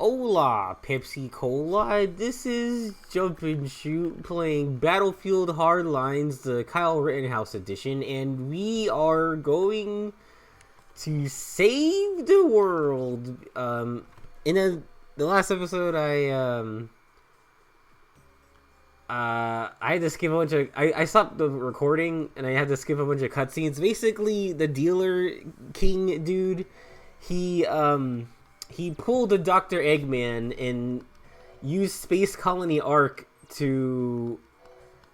Hola, Pepsi Cola. This is Jump and Shoot playing Battlefield Hardlines, the Kyle Rittenhouse edition, and we are going to save the world. The last episode, I had to skip a bunch of. I stopped the recording and I had to skip a bunch of cutscenes. Basically, the dealer king dude, he pulled a Dr. Eggman and used Space Colony Arc to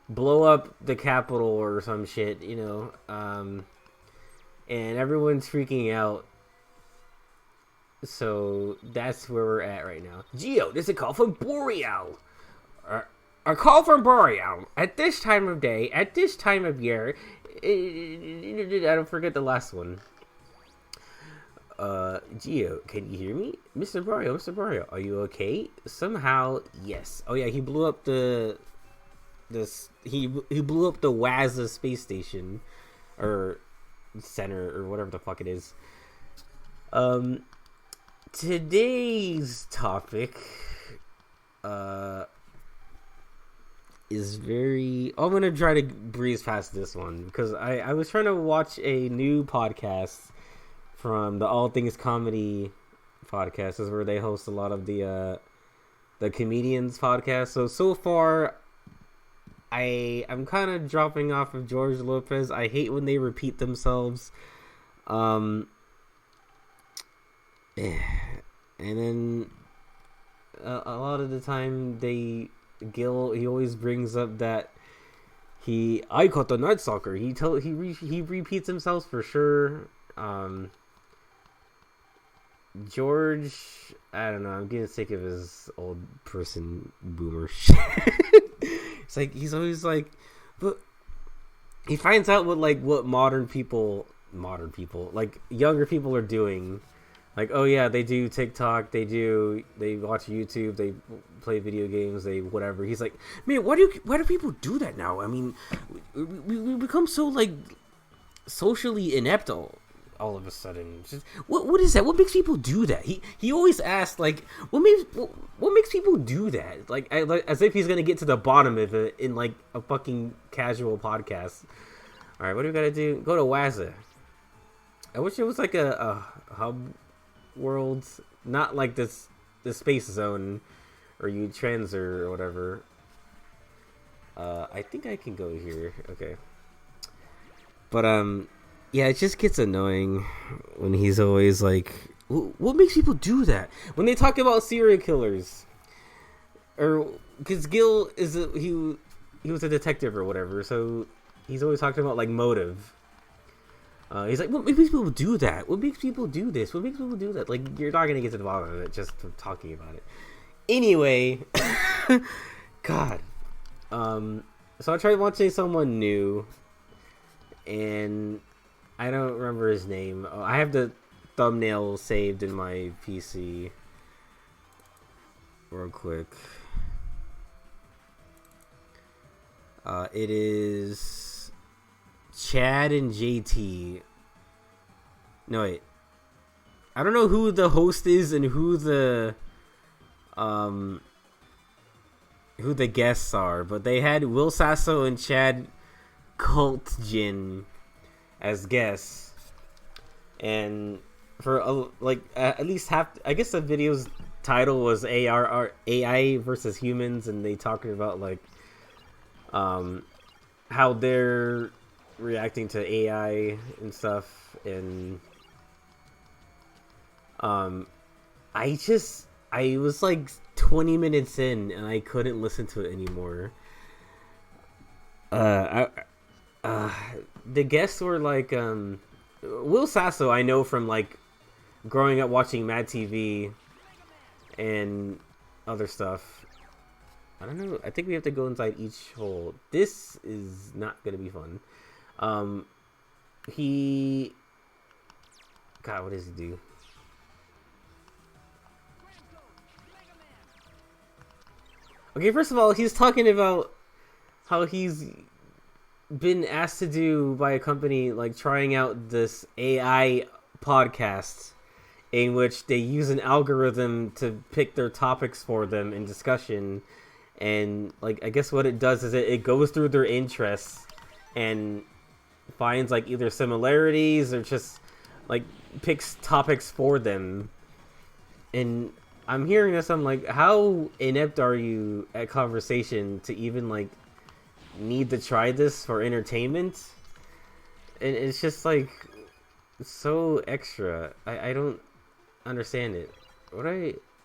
blow up the Capitol or some shit, and everyone's freaking out. So that's where we're at right now. Geo, there's a call from Boreal. A call from Boreal. At this time of day, at this time of year. I don't forget the last one. Geo, can you hear me? Mr. Boreal, are you okay? Somehow, yes. Oh yeah, he blew up he blew up the Waza space station or center or whatever the fuck it is. Today's topic is very... I'm gonna try to breeze past this one because I was trying to watch a new podcast from the All Things Comedy podcast. This is where they host a lot of the comedians podcast. So far, I'm kind of dropping off of George Lopez. I hate when they repeat themselves. And then a lot of the time Gil, he always brings up that I caught the Night Stalker. He repeats himself for sure. George, I don't know. I'm getting sick of his old person boomer shit. It's like he's always like, but he finds out what modern people, like younger people are doing. Like, oh yeah, they do TikTok, they watch YouTube, they play video games, they whatever. He's like, man, why do people do that now? I mean, we become so like socially inept all of a sudden. Just, what is that? What makes people do that? He always asks like, what makes people do that? Like as if he's gonna get to the bottom of it in like a fucking casual podcast. All right, what do we gotta do? Go to Waza. I wish it was like a hub world, not like the space zone or U-Trans or whatever. I think I can go here. Okay, but yeah, it just gets annoying when he's always like, what makes people do that? When they talk about serial killers, or because Gil he was a detective or whatever, so he's always talking about like motive. He's like, what makes people do that? What makes people do this? What makes people do that? Like, you're not gonna get to the bottom of it just from talking about it. Anyway, God. So I tried watching someone new, and I don't remember his name. Oh, I have the thumbnail saved in my PC. Real quick. It is Chad and JT. No, wait. I don't know who the host is and who the guests are, but they had Will Sasso and Chad Kultgen as guests, and for at least half, I guess the video's title was AI versus humans, and they talking about like how they're reacting to AI and stuff, and I was like 20 minutes in and I couldn't listen to it anymore. The guests were like Will Sasso, I know from like growing up watching Mad TV and other stuff. I don't know, I think we have to go inside each hole. This is not gonna be fun. God, what does he do? Okay, first of all, he's talking about how he's been asked to do by a company, like, trying out this AI podcast in which they use an algorithm to pick their topics for them in discussion. And like, I guess what it does is it goes through their interests and finds like either similarities or just like picks topics for them. And I'm hearing this, I'm like, how inept are you at conversation to even like need to try this for entertainment? And it's just like so extra. I don't understand it.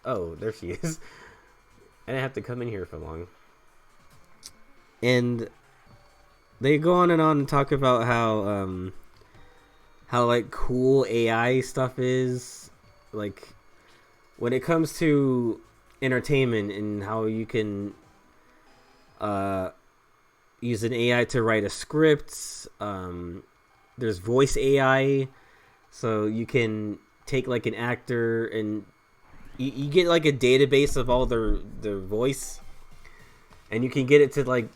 Oh, there she is. I didn't have to come in here for long. And they go on and talk about how like cool AI stuff is, like when it comes to entertainment, and how you can use an AI to write a script. There's voice AI, so you can take like an actor and you get like a database of all their voice, and you can get it to like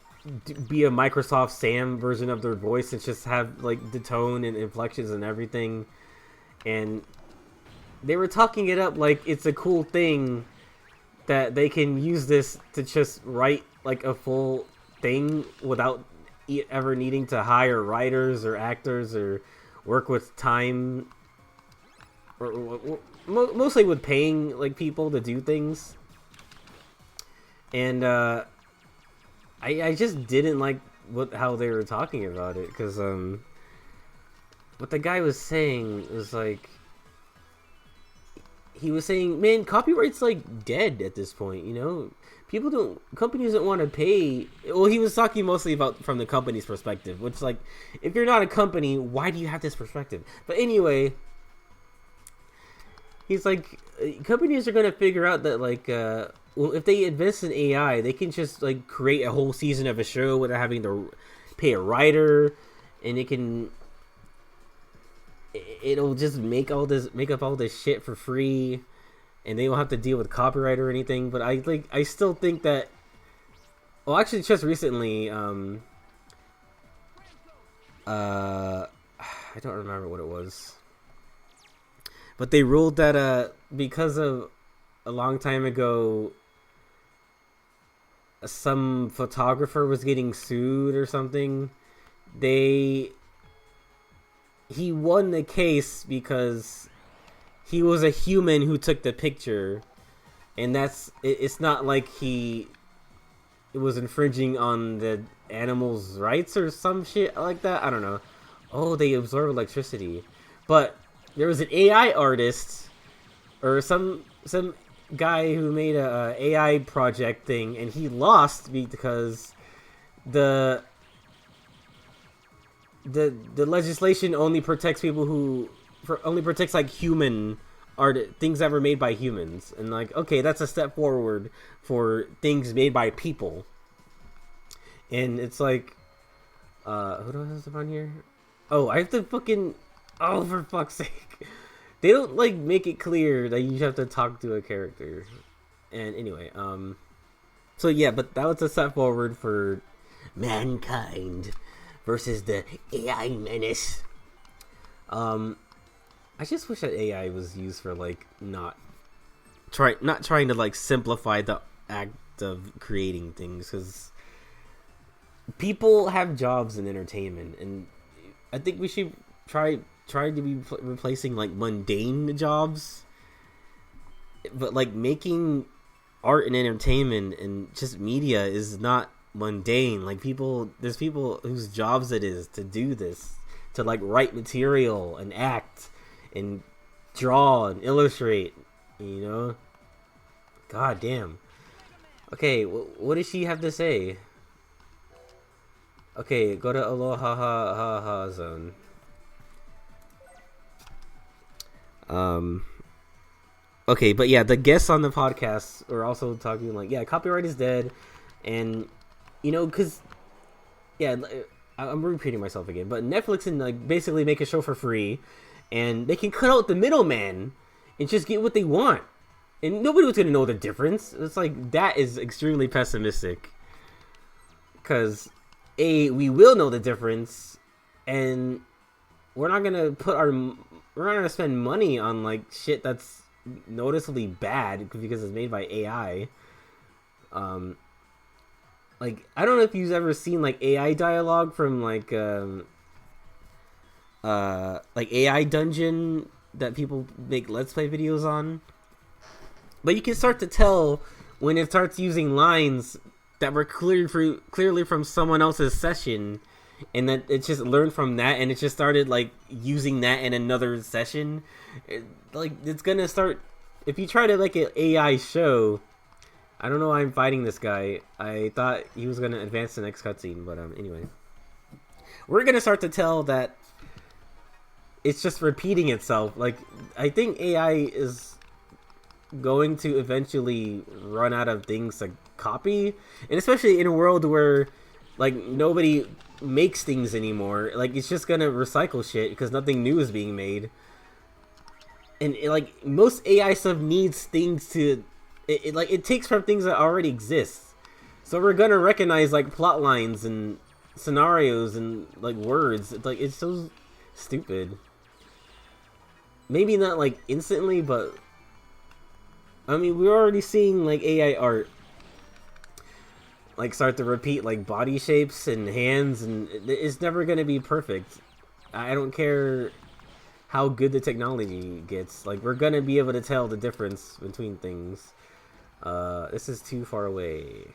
be a Microsoft Sam version of their voice and just have like the tone and inflections and everything. And they were talking it up like it's a cool thing that they can use this to just write like a full thing without ever needing to hire writers or actors or work with time, or mostly with paying like people to do things. And I just didn't like how they were talking about it, because what the guy was saying was like, he was saying, man, copyright's like dead at this point, you know? Companies don't want to pay. Well, he was talking mostly about from the company's perspective, which, like, if you're not a company, why do you have this perspective? But anyway, he's like, companies are going to figure out that, like, well, if they invest in AI, they can just, like, create a whole season of a show without having to pay a writer, and it'll just make up all this shit for free, and they won't have to deal with copyright or anything. But I still think that, well, actually just recently, I don't remember what it was, but they ruled that because of a long time ago some photographer was getting sued or something, he won the case because he was a human who took the picture, and it's not like it was infringing on the animal's rights or some shit like that. I don't know. Oh, they absorb electricity. But there was an AI artist or some guy who made a AI project thing, and he lost because the legislation only protects only protects like human art, things that were made by humans. And like, okay, that's a step forward for things made by people. And it's like, who do I have on here? Oh, I have to fucking, oh, for fuck's sake. They don't like make it clear that you have to talk to a character. And anyway, so yeah, but that was a step forward for mankind versus the AI menace. I just wish that AI was used for like not trying to like simplify the act of creating things, because people have jobs in entertainment, and I think we should try to be replacing like mundane jobs, but like making art and entertainment and just media is not mundane. Like there's people whose jobs it is to do this, to like write material and act and draw and illustrate, you know? God damn. Okay, what does she have to say? Okay, go to Aloha ha ha ha zone. Okay, but yeah, the guests on the podcast are also talking like, yeah, copyright is dead, and you know, because yeah, I'm repeating myself again, but Netflix can like basically make a show for free, and they can cut out the middleman and just get what they want, and nobody was gonna know the difference. It's like, that is extremely pessimistic, because we will know the difference, and we're not gonna put our we're gonna spend money on like shit that's noticeably bad because it's made by AI. Like I don't know if you've ever seen like AI dialogue from like AI dungeon that people make let's play videos on, but you can start to tell when it starts using lines that were clearly from someone else's session, and that it just learned from that, and it just started like using that in another session. It's gonna start if you try to like an AI show. I don't know why I'm fighting this guy. I thought he was gonna advance the next cutscene, but anyway, we're gonna start to tell that it's just repeating itself. Like I think AI is going to eventually run out of things to copy, and especially in a world where like nobody makes things anymore. Like it's just gonna recycle shit because nothing new is being made, and like most AI stuff needs things to it takes from things that already exist. So we're gonna recognize like plot lines and scenarios and like words. It's so stupid. Maybe not like instantly, but I mean we're already seeing like AI art like start to repeat like body shapes and hands, and it's never gonna be perfect. I don't care how good the technology gets. Like we're gonna be able to tell the difference between things. This is too far away.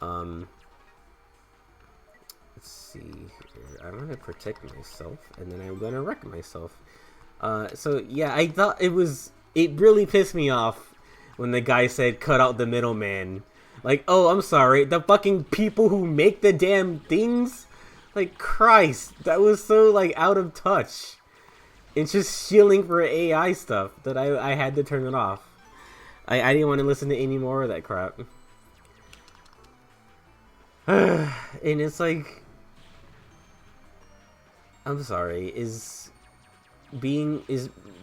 Let's see here. I'm gonna protect myself, and then I'm gonna wreck myself. So yeah, I thought it really pissed me off when the guy said cut out the middleman. Like, oh, I'm sorry, the fucking people who make the damn things? Like, Christ, that was so, like, out of touch. It's just shielding for AI stuff that I had to turn it off. I didn't want to listen to any more of that crap. And it's like, I'm sorry, is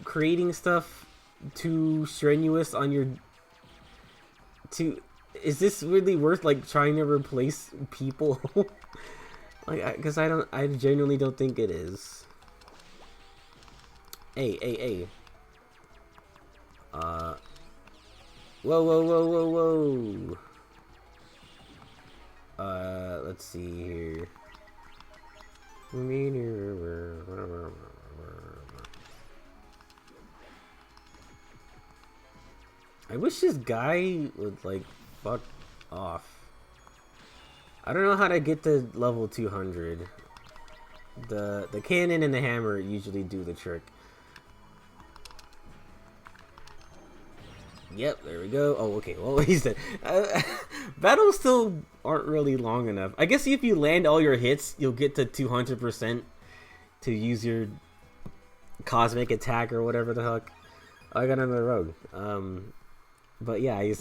creating stuff too strenuous on your is this really worth like trying to replace people? Like, because I genuinely don't think it is. Hey. Whoa. Let's see here. I wish this guy would like fuck off. I don't know how to get to level 200. The cannon and the hammer usually do the trick. Yep, there we go. Oh, okay. Well, he's dead. Battles still aren't really long enough. I guess if you land all your hits, you'll get to 200% to use your cosmic attack or whatever the heck. I got another rogue. But yeah, I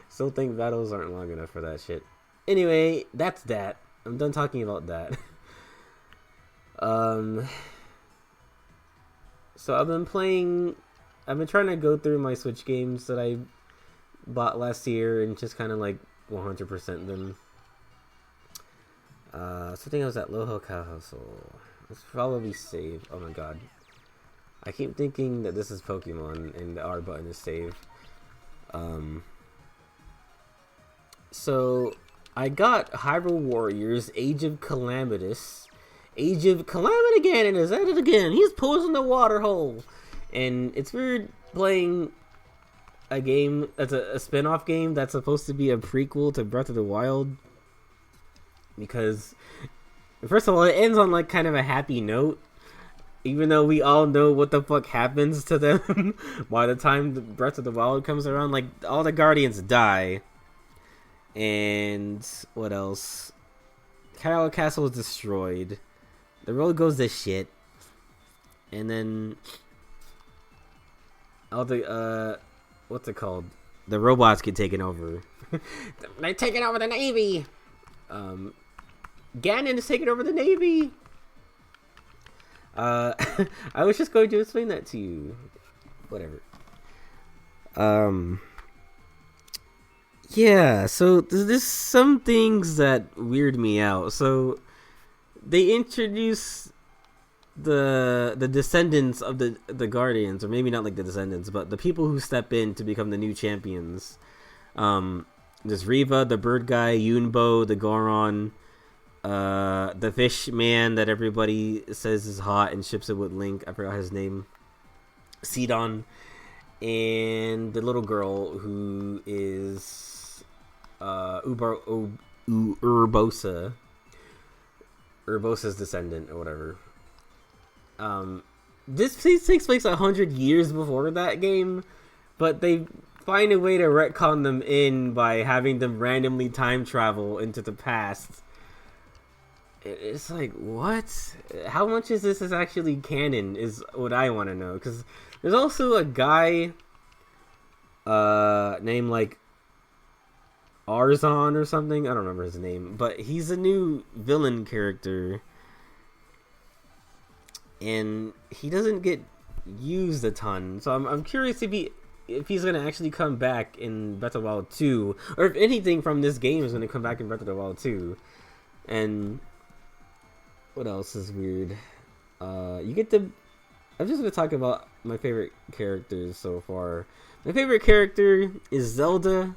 still think battles aren't long enough for that shit. Anyway, that's that. I'm done talking about that. So I've been trying to go through my Switch games that I bought last year and just kind of like 100% them. So I think I was at Loho Castle. Let's probably save. Oh my god. I keep thinking that this is Pokemon and the R button is save. So I got Hyrule Warriors Age of Calamitus. Age of Calamity again, and is at it again. He's posing the water hole. And it's weird playing a game that's a spin-off game that's supposed to be a prequel to Breath of the Wild. Because, first of all, it ends on like kind of a happy note. Even though we all know what the fuck happens to them by the time the Breath of the Wild comes around. Like, all the Guardians die. And what else? Hyrule Castle is destroyed. The road goes to shit. And then all the what's it called? The robots get taken over. They're taking over the Navy. Ganon is taking over the Navy. I was just going to explain that to you. Whatever. Yeah, so there's some things that weird me out. So they introduce the descendants of the Guardians, or maybe not like the descendants, but the people who step in to become the new champions. There's Riva, the bird guy, Yunbo, the Goron, the fish man that everybody says is hot and ships it with Link. I forgot his name. Sidon, and the little girl who is Urbosa's descendant or whatever. This takes place 100 years before that game, but they find a way to retcon them in by having them randomly time travel into the past. It's like, what? How much is this is actually canon is what I want to know, because there's also a guy named like Arzon or something. I don't remember his name, but he's a new villain character, and he doesn't get used a ton. So I'm curious if he's gonna actually come back in Breath of the Wild 2, or if anything from this game is gonna come back in Breath of the Wild 2. And what else is weird? You get to. I'm just gonna talk about my favorite characters so far. My favorite character is Zelda,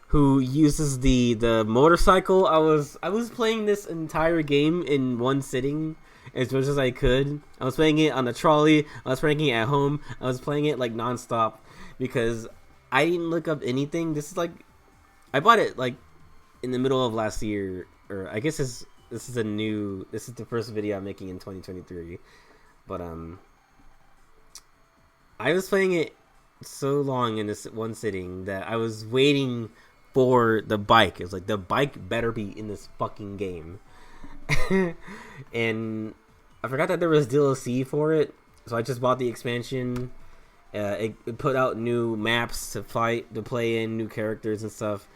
who uses the motorcycle. I was playing this entire game in one sitting as much as I could. I was playing it on a trolley. I was playing it at home. I was playing it like nonstop because I didn't look up anything. This is like, I bought it like in the middle of last year, or I guess this is the first video I'm making in 2023. But I was playing it so long in this one sitting that I was waiting for the bike. It was like, the bike better be in this fucking game. And I forgot that there was DLC for it, so I just bought the expansion. It put out new maps to play in, new characters and stuff.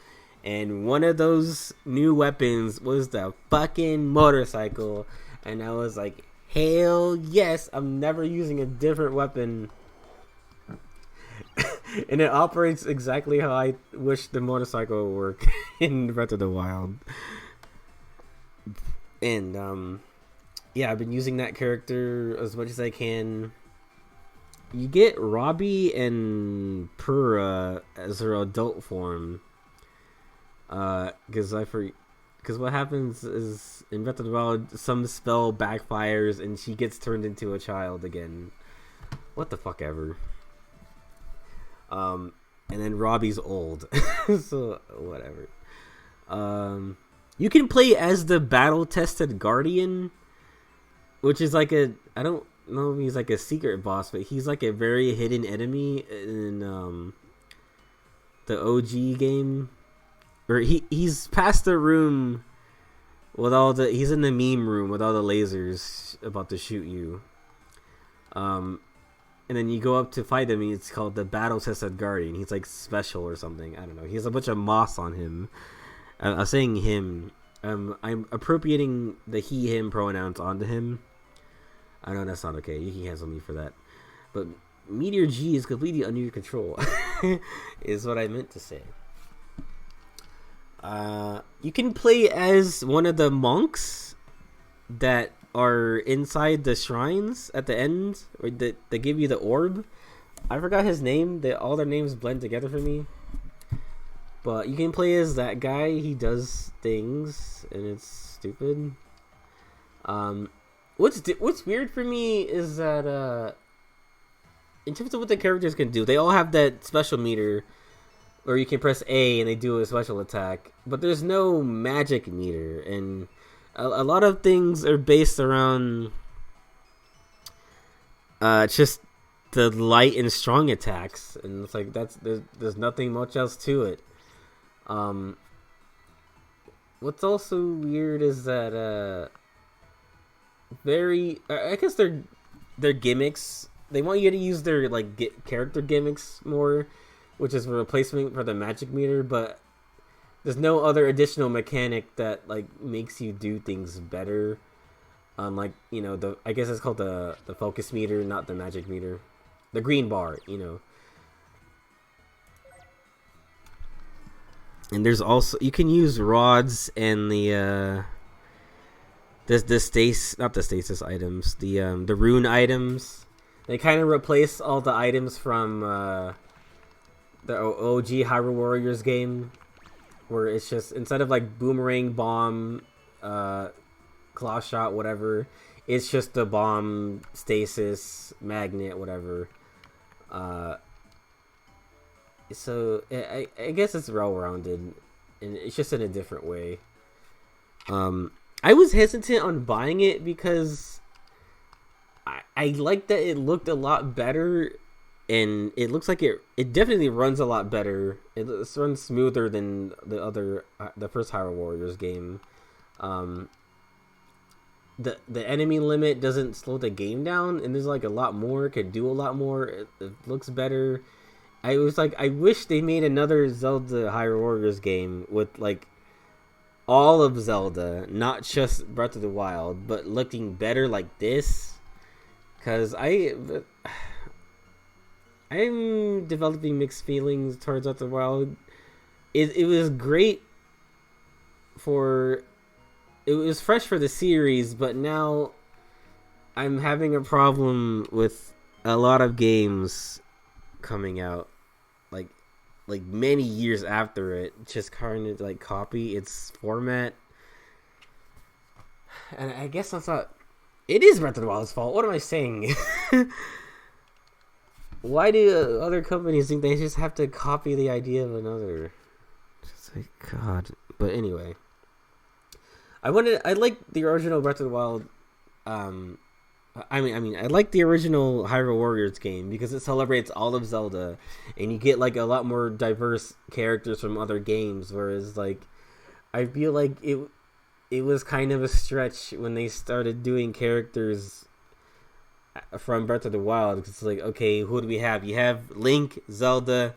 And one of those new weapons was the fucking motorcycle. And I was like, hell yes, I'm never using a different weapon. And it operates exactly how I wish the motorcycle would work in Breath of the Wild. And yeah, I've been using that character as much as I can. You get Robbie and Purah as her adult form. Because what happens is in Breath of the Wild, some spell backfires and she gets turned into a child again. What the fuck ever. And then Robbie's old. So whatever. You can play as the battle-tested Guardian, which is like I don't know if he's like a secret boss, but he's like a very hidden enemy in the OG game. Or he's past the room with he's in the meme room with all the lasers about to shoot you. And then you go up to fight him, and it's called the battle-tested Guardian. He's like special or something. I don't know. He has a bunch of moss on him. I'm saying him. I'm appropriating the he/him pronouns onto him. I know that's not okay. You can cancel me for that. But Meteor G is completely under your control. Is what I meant to say. You can play as one of the monks that are inside the shrines at the end, or they give you the orb. I forgot his name. All their names blend together for me. But you can play as that guy. He does things, and it's stupid. What's weird for me is that in terms of what the characters can do, they all have that special meter, or you can press A and they do a special attack. But there's no magic meter, and a lot of things are based around just the light and strong attacks, and it's like there's nothing much else to it. What's also weird is that I guess their gimmicks, they want you to use their like character gimmicks more, which is a replacement for the magic meter, but there's no other additional mechanic that like makes you do things better. Like, you know, I guess it's called the focus meter, not the magic meter. The green bar, you know. And there's also, you can use rods and the the stasis, not the stasis items, the rune items. They kind of replace all the items from the OG Hyrule Warriors game, where it's just instead of like boomerang, bomb, claw shot, whatever, it's just the bomb, stasis, magnet, whatever. So I guess it's well-rounded, and it's just in a different way. I was hesitant on buying it because I like that it looked a lot better, and it looks like it definitely runs a lot better. It runs smoother than the first Hyrule Warriors game. The enemy limit doesn't slow the game down, and there's like a lot more. It could do a lot more. It looks better. I was like, I wish they made another Zelda Hyrule Warriors game with like all of Zelda, not just Breath of the Wild, but looking better like this. Cause I'm developing mixed feelings towards Breath of the Wild. It was great it was fresh for the series, but now I'm having a problem with a lot of games coming out like many years after it, just trying to like copy its format. And I guess that's not. It is Breath of the Wild's fault. What am I saying? Why do other companies think they just have to copy the idea of another? Just like God. But anyway, I like the original Breath of the Wild. I like the original Hyrule Warriors game because it celebrates all of Zelda, and you get like a lot more diverse characters from other games. Whereas, like, I feel like it was kind of a stretch when they started doing characters from Breath of the Wild. It's like, okay, who do we have? You have Link, Zelda,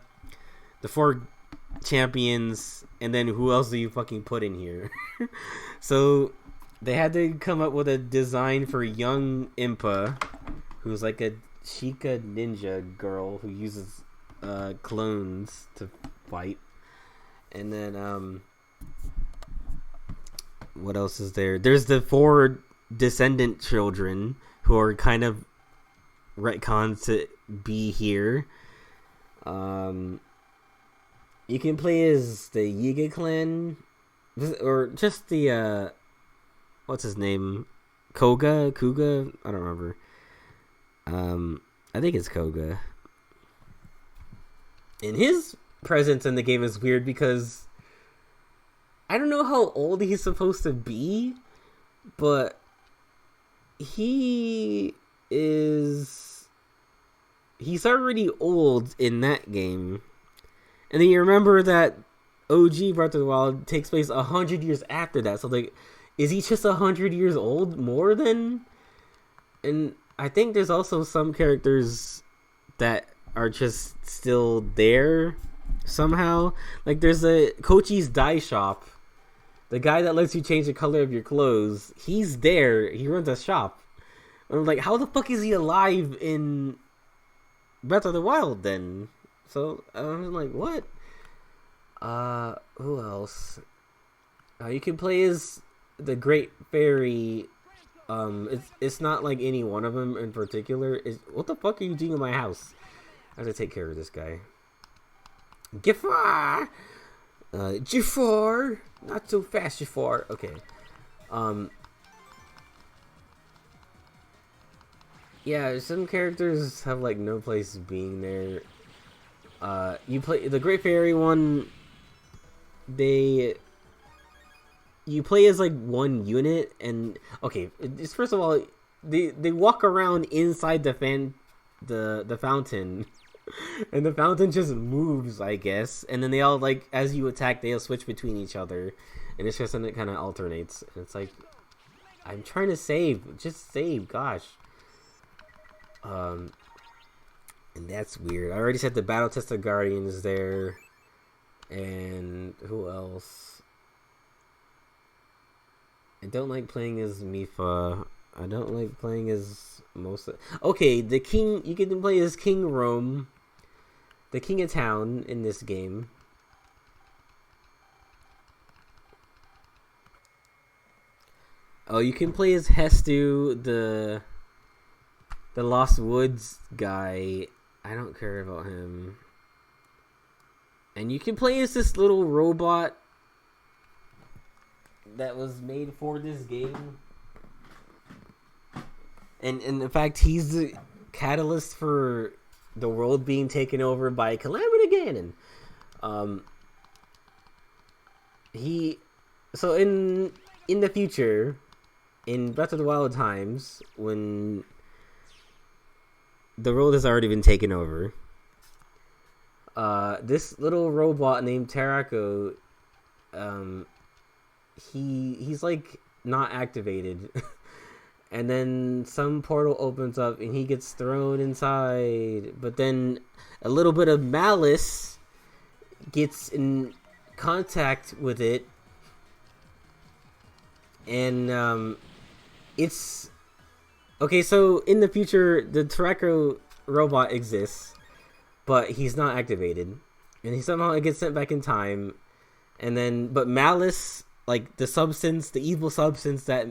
the 4 champions, and then who else do you fucking put in here? So they had to come up with a design for young Impa, who's like a Sheikah ninja girl who uses clones to fight. And then what else is there? There's the 4 descendant children who are kind of retconned to be here. You can play as the Yiga clan, or just the what's his name? Kuga? I don't remember. I think it's Koga. And his presence in the game is weird because I don't know how old he's supposed to be, but he's already old in that game. And then you remember that OG Breath of the Wild takes place 100 years after that. So, like, is he just 100 years old more than? And I think there's also some characters that are just still there somehow. Like, there's a Kochi's dye shop. The guy that lets you change the color of your clothes, he's there. He runs a shop. And I'm like, how the fuck is he alive in Breath of the Wild then? So I'm like, what? Who else? You can play as the Great Fairy. It's not like any one of them in particular. What the fuck are you doing in my house? I have to take care of this guy. Jafar! Jafar! Not so fast, Jafar. Okay. Yeah, some characters have like no place being there. You play the Great Fairy one. You play as like one unit, and okay, it's, first of all, they walk around inside the fountain, and the fountain just moves, I guess, and then they all, like, as you attack, they'll switch between each other, and it's just something that kind of alternates. And it's like, I'm trying to save, just save, gosh. And that's weird. I already said the Battle Tested Guardian is there. And who else? I don't like playing as Mipha. I don't like playing as most. Okay, the king. You can play as King Rome, the king of town in this game. Oh, you can play as Hestu, the Lost Woods guy. I don't care about him. And you can play as this little robot that was made for this game. And in fact, he's the catalyst for the world being taken over by Calamity Ganon. So in the future, in Breath of the Wild times, when the world has already been taken over, this little robot named Tarako, he's like not activated. And then some portal opens up and he gets thrown inside. But then a little bit of malice gets in contact with it. And it's... Okay, so in the future, the Tarako robot exists. But he's not activated. And he somehow gets sent back in time. And then... But malice... Like the substance, the evil substance that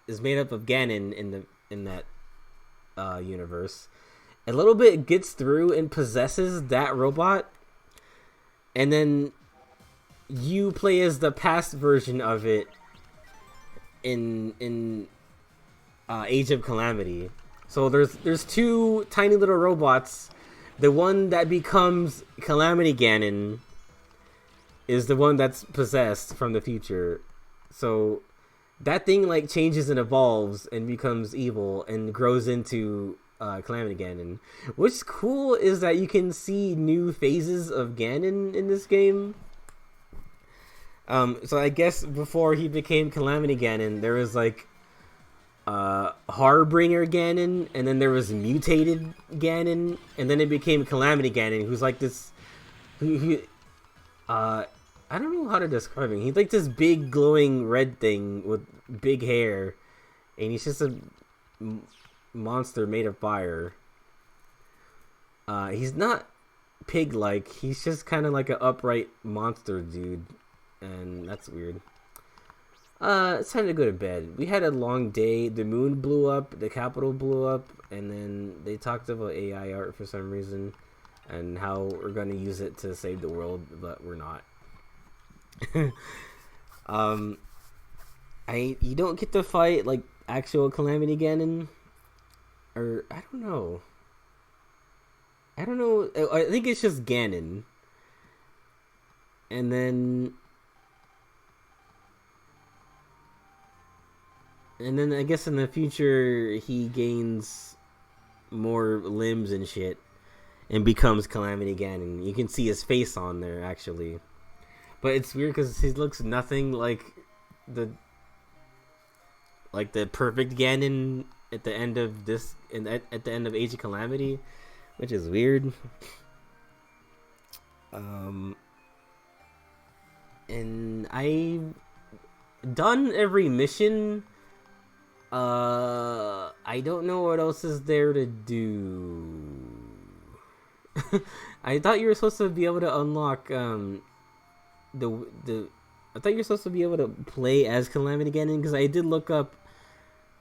is made up of Ganon in that universe, a little bit gets through and possesses that robot, and then you play as the past version of it in Age of Calamity. So there's two tiny little robots. The one that becomes Calamity Ganon is the one that's possessed from the future. So that thing like changes and evolves and becomes evil and grows into Calamity Ganon. What's cool is that you can see new phases of Ganon in this game. So I guess before he became Calamity Ganon, there was like Harbinger Ganon, and then there was mutated Ganon, and then it became Calamity Ganon, who's like this I don't know how to describe him. He's like this big glowing red thing with big hair, and he's just a monster made of fire. He's not pig-like. He's just kind of like an upright monster dude, and that's weird. It's time to go to bed. We had a long day. The moon blew up, the capital blew up, and then they talked about AI art for some reason, and how we're gonna use it to save the world, but we're not. You don't get to fight like actual Calamity Ganon, or I don't know. I think it's just Ganon, and then I guess in the future he gains more limbs and shit and becomes Calamity Ganon. You can see his face on there actually. But it's weird because he looks nothing like the perfect Ganon at the end of this and at the end of Age of Calamity, which is weird. And I've done every mission. I don't know what else is there to do. I thought you were supposed to be able to unlock I thought you were supposed to be able to play as Calamity Ganon, because I did look up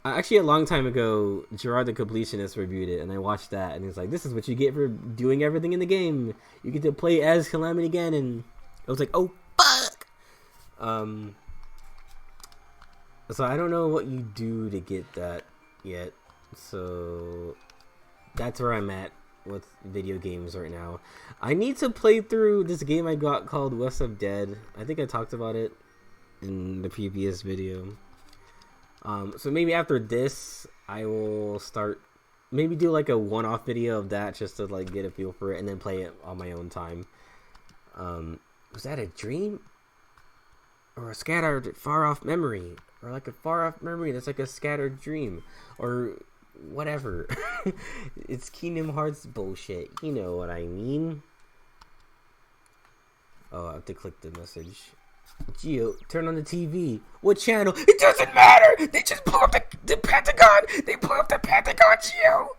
actually a long time ago. Gerard the Completionist reviewed it, and I watched that, and he's like, this is what you get for doing everything in the game. You get to play as Calamity Ganon. I was like, oh fuck. So I don't know what you do to get that yet, so that's where I'm at with video games right now. I need to play through this game I got called West of Dead. I think I talked about it in the previous video. So maybe after this I will start, maybe do like a one-off video of that just to like get a feel for it, and then play it on my own time. Was that a dream or a scattered far off memory, or like a far off memory that's like a scattered dream, or whatever? It's Kingdom Hearts bullshit. You know what I mean. Oh, I have to click the message. Geo, turn on the TV. What channel? It doesn't matter. They just blew up the Pentagon. They blew up the Pentagon, Geo.